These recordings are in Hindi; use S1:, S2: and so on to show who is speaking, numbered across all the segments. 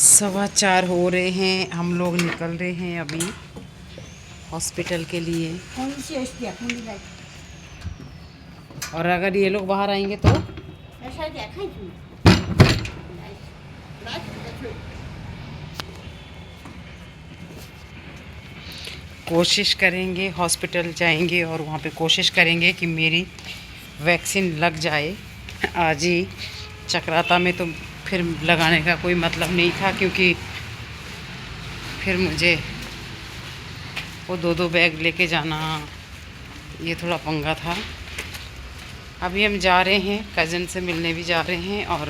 S1: 4:15 हो रहे हैं। हम लोग निकल रहे हैं अभी हॉस्पिटल के लिए। और अगर ये लोग बाहर आएंगे तो कोशिश करेंगे, हॉस्पिटल जाएंगे और वहाँ पे कोशिश करेंगे कि मेरी वैक्सीन लग जाए आज ही। चक्राता में तो फिर लगाने का कोई मतलब नहीं था, क्योंकि फिर मुझे वो 2-2 बैग लेके जाना, ये थोड़ा पंगा था। अभी हम जा रहे हैं, कज़न से मिलने भी जा रहे हैं। और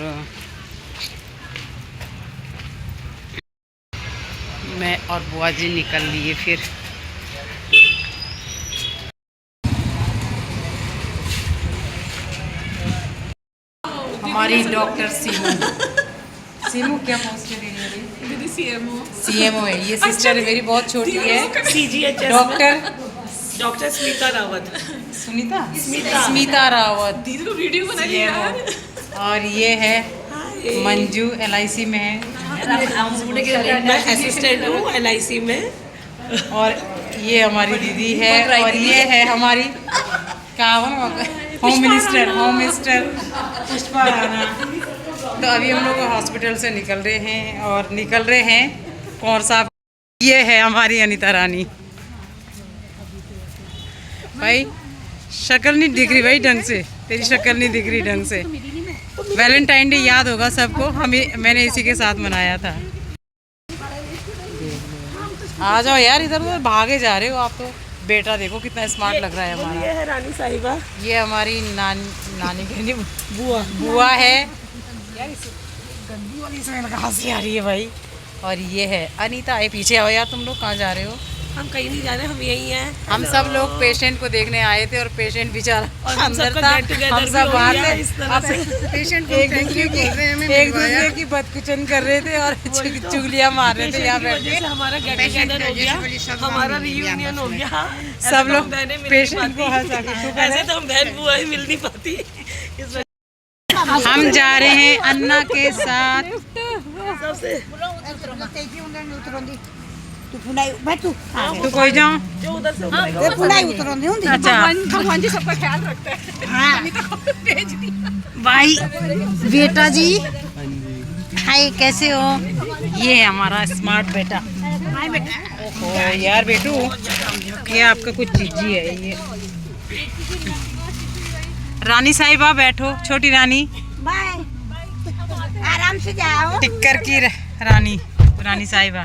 S1: मैं और बुआ जी निकल लिए फिर। हमारी डॉक्टर सीमू क्या पोस्ट है मेरी? सीएमओ है। ये सिस्टर है मेरी, बहुत छोटी है।
S2: CGHS doctor Smita Rawat.
S1: स्मिता रावत
S2: दीदी को वीडियो बनाइए यार।
S1: और ये है मंजू, LIC में है।
S2: मैं असिस्टेंट हूँ LIC में।
S1: और ये हमारी दीदी है। और ये है हमारी होम मिनिस्टर पुष्पा राणा। तो अभी हम लोग हॉस्पिटल से निकल रहे हैं और निकल रहे हैं कौन साहब। ये है हमारी अनीता रानी। भाई शक्ल नहीं दिख रही भाई ढंग से, तेरी शक्ल नहीं दिख रही ढंग से। वैलेंटाइन डे याद होगा सबको, मैंने इसी के साथ मनाया था। आ जाओ यार, इधर उधर भागे जा रहे हो आप तो। बेटा देखो कितना स्मार्ट लग रहा है हमारा।
S2: ये है रानी साहिबा।
S1: ये हमारी नानी कहनी बुआ है यार। इस गंदी वाली स्मेल कहाँ से आ रही है भाई। और ये है अनीता। आए पीछे आओ यार, तुम लोग कहाँ जा रहे हो?
S2: हम कहीं नहीं जा रहे, हम यही हैं।
S1: हम सब लोग पेशेंट को देखने आए थे और पेशेंट बेचारा अंदर था, हम सब
S2: बाहर
S1: बाहर थे। पेशेंट को एक दूसरे की बदकुचन कर रहे थे और चुगलियां मार रहे थे यहाँ बैठ के।
S2: हमारा गेट टुगेदर हो गया, हमारा रियूनियन हो गया।
S1: सब लोग पेशेंट को हंसा के।
S2: ऐसे तो हम बहन बुआ ही मिल नहीं पाती।
S1: हम जा रहे हैं अन्ना के साथ। तू कोई जाओ
S2: जो उधर से
S1: अच्छा।
S2: भगवान जी सबका ख्याल रखता है।
S1: भाई बेटा जी, हाय कैसे हो? ये है हमारा स्मार्ट बेटा। ओहो यार बेटू, ये आपका कुछ चीजी है ये। रानी साहिबा बैठो, छोटी रानी।
S3: बाय, आराम से जाओ।
S1: टिक्कर की रानी साहिबा।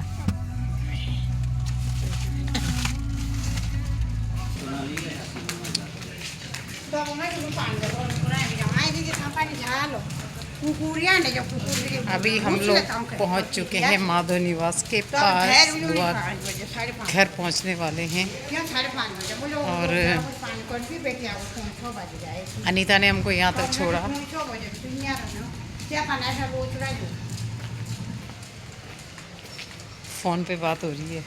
S1: अभी हम लोग पहुंच चुके हैं माधव निवास के पास। घर पहुंचने वाले हैं। और अनीता ने हमको यहाँ तक छोड़ा। फोन पे बात हो रही है।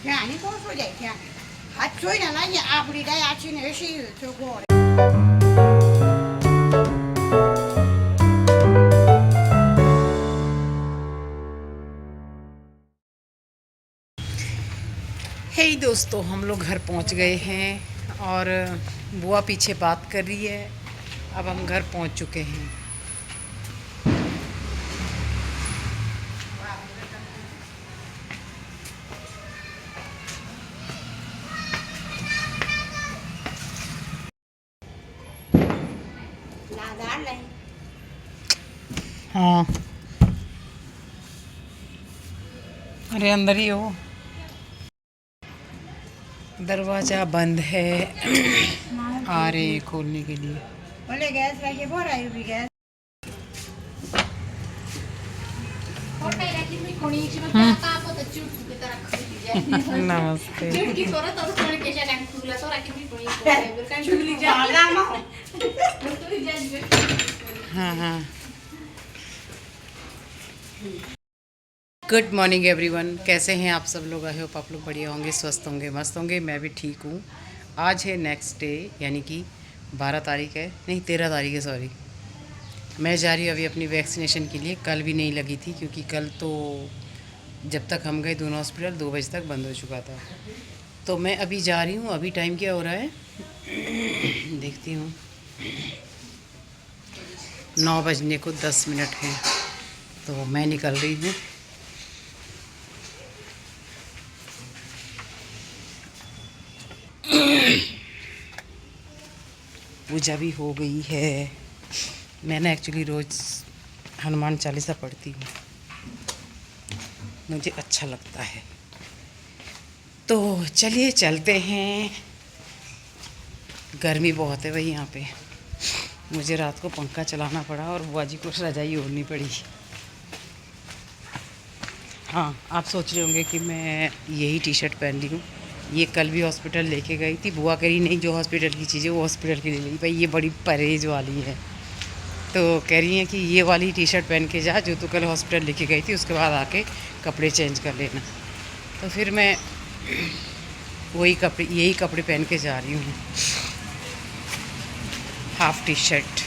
S1: हे दोस्तों, हम लोग घर पहुंच गए हैं और बुआ पीछे बात कर रही है। अब हम घर पहुंच चुके हैं। हाँ, अरे अंदर ही हो। दरवाज़ा बंद है। आ रहे हैं खोलने के लिए। नमस्ते। हाँ हाँ। गुड मॉर्निंग एवरीवन, कैसे हैं आप सब लोग? आई होप आप लोग बढ़िया होंगे, स्वस्थ होंगे, मस्त होंगे। मैं भी ठीक हूँ। आज है नेक्स्ट डे, यानी कि 12 तारीख है, नहीं 13 तारीख है, सॉरी। मैं जा रही हूँ अभी अपनी वैक्सीनेशन के लिए। कल भी नहीं लगी थी क्योंकि कल तो जब तक हम गए दोनों हॉस्पिटल 2 बजे तक बंद हो चुका था। तो मैं अभी जा रही हूँ। अभी टाइम क्या हो रहा है देखती हूँ, 9 बजने को 10 मिनट हैं। तो मैं निकल रही हूँ। पूजा भी हो गई है। मैंने एक्चुअली रोज़ हनुमान चालीसा पढ़ती हूँ, मुझे अच्छा लगता है। तो चलिए चलते हैं। गर्मी बहुत है भाई यहाँ पे। मुझे रात को पंखा चलाना पड़ा और बुआ जी को रजाई ओढ़नी पड़ी। हाँ, आप सोच रहे होंगे कि मैं यही टी शर्ट पहन ली हूँ। ये कल भी हॉस्पिटल लेके गई थी। बुआ कह रही नहीं, जो हॉस्पिटल की चीज़ें वो हॉस्पिटल की ले ली भाई, ये बड़ी परहेज वाली है। तो कह रही हैं कि ये वाली टी शर्ट पहन के जा जो तू कल हॉस्पिटल लेके गई थी, उसके बाद आके कपड़े चेंज कर लेना। तो फिर मैं यही कपड़े पहन के जा रही हूँ। हाफ टी शर्ट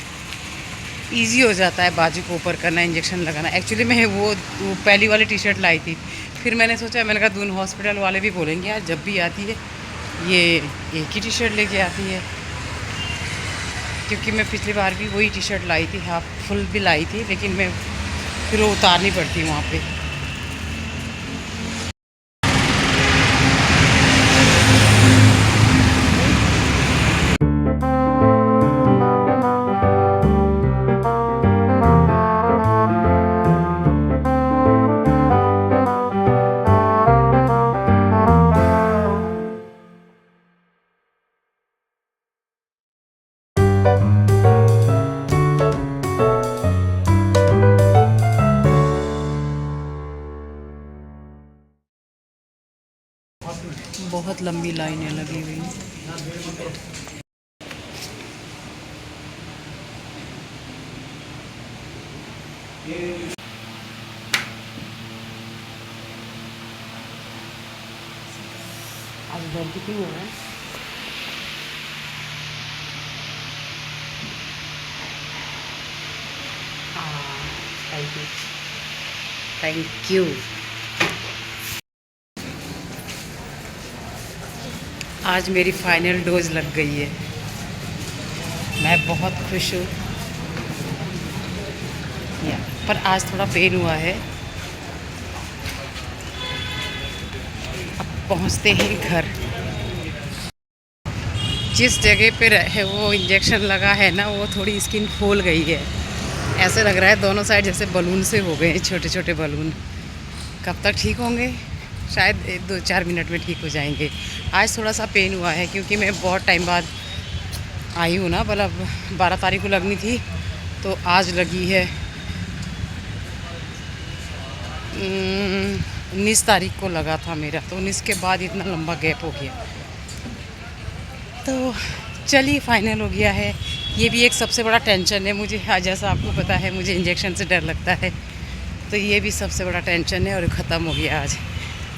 S1: इजी हो जाता है, बाजू को ऊपर करना, इंजेक्शन लगाना। एक्चुअली मैं वो पहली वाली टी शर्ट लाई थी। फिर मैंने सोचा, मैंने कहा दून हॉस्पिटल वाले भी बोलेंगे यार जब भी आती है ये एक ही टी शर्ट लेके आती है, क्योंकि मैं पिछली बार भी वही टी शर्ट लाई थी, हाफ फुल भी लाई थी, लेकिन मैं फिर वो उतारनी पड़ती वहाँ पे। बहुत लंबी लाइनें लगी हुई हैं। आज दर्द क्यों हो रहा है? हाँ, थैंक यू, थैंक यू। आज मेरी फाइनल डोज लग गई है। मैं बहुत खुश हूँ। पर आज थोड़ा पेन हुआ है। अब पहुँचते हैं घर। जिस जगह पे है वो इंजेक्शन लगा है ना, वो थोड़ी स्किन फूल गई है। ऐसे लग रहा है दोनों साइड जैसे बलून से हो गए, छोटे छोटे बलून। कब तक ठीक होंगे? शायद 2-4 मिनट में ठीक हो जाएंगे। आज थोड़ा सा पेन हुआ है क्योंकि मैं बहुत टाइम बाद आई हूँ ना, मतलब 12 तारीख को लगनी थी तो आज लगी है। 19 तारीख को लगा था मेरा, तो 19 के बाद इतना लंबा गैप हो गया। तो चलिए फाइनल हो गया है। ये भी एक सबसे बड़ा टेंशन है मुझे। जैसा आपको पता है मुझे इंजेक्शन से डर लगता है, तो ये भी सबसे बड़ा टेंशन है और ख़त्म हो गया आज।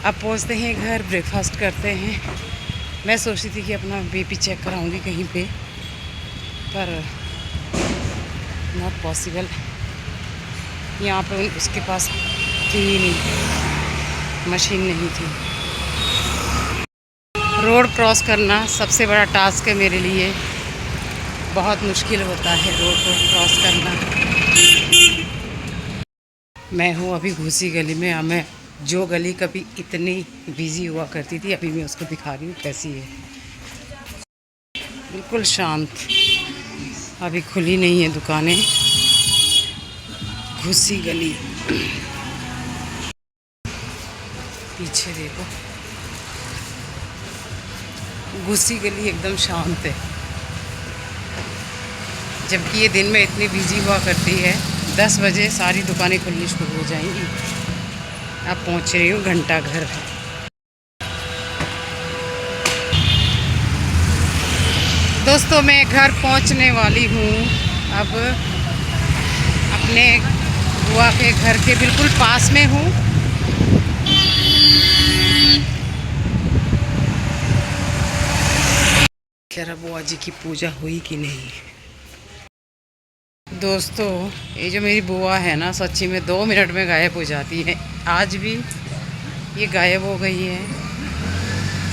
S1: अब पहुंचते हैं घर, ब्रेकफास्ट करते हैं। मैं सोचती थी कि अपना बीपी चेक कराऊंगी कहीं पे, पर नॉट पॉसिबल। यहाँ पे उसके पास थी ही नहीं, मशीन नहीं थी। रोड क्रॉस करना सबसे बड़ा टास्क है मेरे लिए। बहुत मुश्किल होता है रोड को क्रॉस करना। मैं हूँ अभी घुसी गली में। मैं जो गली कभी इतनी बिजी हुआ करती थी, अभी मैं उसको दिखा रही हूँ कैसी है। बिल्कुल शांत, अभी खुली नहीं है दुकानें। घुसी गली, पीछे देखो, घुसी गली एकदम शांत है। जबकि ये दिन में इतनी बिजी हुआ करती है। 10 बजे सारी दुकानें खुलनी शुरू हो जाएंगी। अब पहुंच रही हूँ घंटा घर। दोस्तों मैं घर पहुंचने वाली हूँ। अब अपने बुआ के घर के बिल्कुल पास में हूँ। खैर बुआ जी की पूजा हुई कि नहीं। दोस्तों ये जो मेरी बुआ है ना, सच्ची में 2 मिनट में गायब हो जाती है। आज भी ये गायब हो गई है।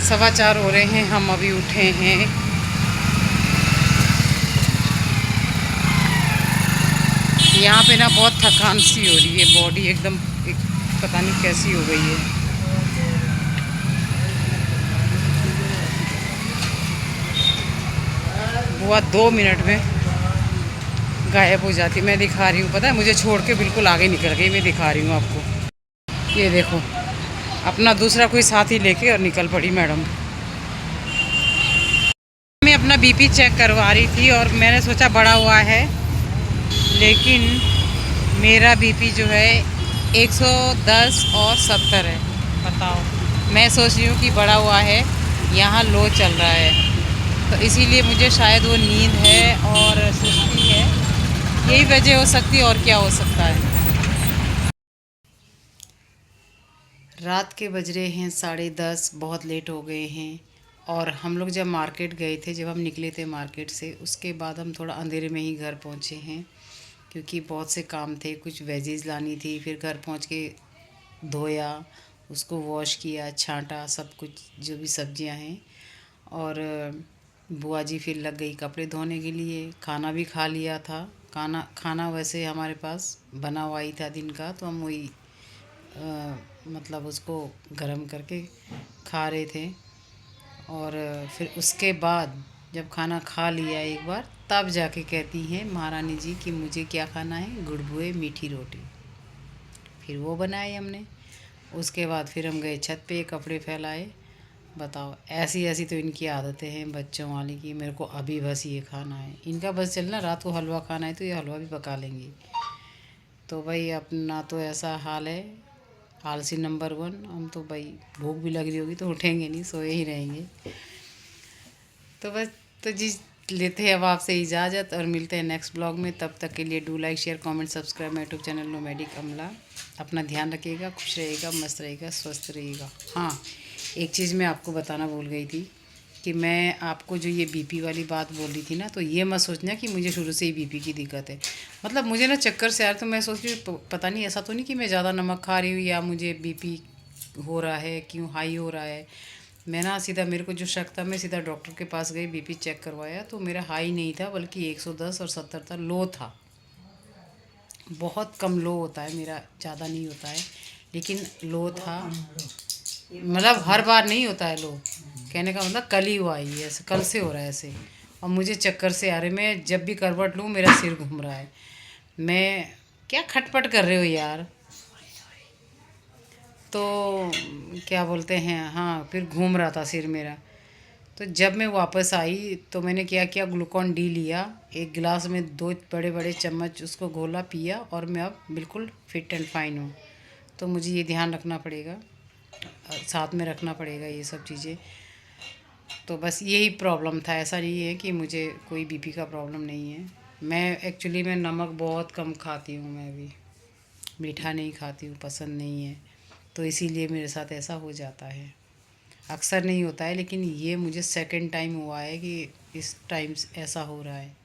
S1: 4:15 हो रहे हैं, हम अभी उठे हैं। यहाँ पे ना बहुत थकान सी हो रही है, बॉडी एकदम पता नहीं कैसी हो गई है। बुआ 2 मिनट में गायब हो जाती। मैं दिखा रही हूँ, पता है मुझे छोड़ के बिल्कुल आगे निकल गई। मैं दिखा रही हूँ आपको, ये देखो अपना दूसरा कोई साथी लेके और निकल पड़ी मैडम। मैं अपना बीपी चेक करवा रही थी और मैंने सोचा बढ़ा हुआ है, लेकिन मेरा बीपी जो है 110 और 70 है। बताओ, मैं सोच रही हूँ कि बढ़ा हुआ है, यहाँ लो चल रहा है, तो इसीलिए मुझे शायद वो नींद है और सुस्ती है, यही वजह हो सकती है। और क्या हो सकता है। रात के बज रहे हैं 10:30, बहुत लेट हो गए हैं। और हम लोग जब मार्केट गए थे, जब हम निकले थे मार्केट से, उसके बाद हम थोड़ा अंधेरे में ही घर पहुँचे हैं, क्योंकि बहुत से काम थे। कुछ वेजीज लानी थी, फिर घर पहुँच के धोया, उसको वॉश किया, छांटा, सब कुछ जो भी सब्जियां हैं। और बुआ जी फिर लग गई कपड़े धोने के लिए। खाना भी खा लिया था। खाना वैसे हमारे पास बना हुआ ही था दिन का, तो हम वही मतलब उसको गरम करके खा रहे थे। और फिर उसके बाद जब खाना खा लिया एक बार, तब जाके कहती हैं महारानी जी कि मुझे क्या खाना है, गुड़बुए मीठी रोटी। फिर वो बनाए हमने। उसके बाद फिर हम गए छत पे, कपड़े फैलाए। बताओ, ऐसी ऐसी तो इनकी आदतें हैं बच्चों वाली की। मेरे को अभी बस ये खाना है, इनका बस चलना। रात को हलवा खाना है तो ये हलवा भी पका लेंगी। तो भाई अपना तो ऐसा हाल है, आलसी नंबर 1। हम तो भाई भूख भी लग रही होगी तो उठेंगे नहीं, सोए ही रहेंगे। तो बस, तो जी लेते हैं अब आपसे इजाज़त और मिलते हैं नेक्स्ट ब्लॉग में। तब तक के लिए do like, share, comment, subscribe my YouTube channel nomadic अमला। अपना ध्यान रखिएगा, खुश रहिएगा, मस्त रहिएगा, स्वस्थ रहिएगा। हाँ, एक चीज़ मैं आपको बताना भूल गई थी कि मैं आपको जो ये बीपी वाली बात बोल रही थी ना, तो ये मत सोचना कि मुझे शुरू से ही बीपी की दिक्कत है। मतलब मुझे ना चक्कर से आ रहा, तो मैं सोच रही हूँ पता नहीं ऐसा तो नहीं कि मैं ज़्यादा नमक खा रही हूँ या मुझे बीपी हो रहा है, क्यों हाई हो रहा है। मैं ना सीधा, मेरे को जो शक था, मैं सीधा डॉक्टर के पास गई, बीपी चेक करवाया, तो मेरा हाई नहीं था, बल्कि 110 और 70 था, लो था। बहुत कम लो होता है मेरा, ज़्यादा नहीं होता है, लेकिन लो था। मतलब हर बार नहीं होता है लो, कहने का मतलब कल ही हुआ है ये, ऐसे कल से हो रहा है ऐसे। और मुझे चक्कर से आ रहे, मैं जब भी करवट लूँ मेरा सिर घूम रहा है। मैं क्या खटपट कर रहे हो यार। तो क्या बोलते हैं, हाँ, फिर घूम रहा था सिर मेरा। तो जब मैं वापस आई तो मैंने क्या किया, ग्लूकॉन डी लिया, एक गिलास में 2 बड़े बड़े चम्मच उसको घोला, पिया, और मैं अब बिल्कुल फिट एंड फाइन हूँ। तो मुझे ये ध्यान रखना पड़ेगा, साथ में रखना पड़ेगा ये सब चीज़ें। तो बस यही प्रॉब्लम था, ऐसा नहीं है कि मुझे कोई बीपी का प्रॉब्लम नहीं है। मैं एक्चुअली मैं नमक बहुत कम खाती हूँ, मैं भी मीठा नहीं खाती हूँ, पसंद नहीं है, तो इसीलिए मेरे साथ ऐसा हो जाता है। अक्सर नहीं होता है, लेकिन ये मुझे सेकंड टाइम हुआ है कि इस टाइम ऐसा हो रहा है।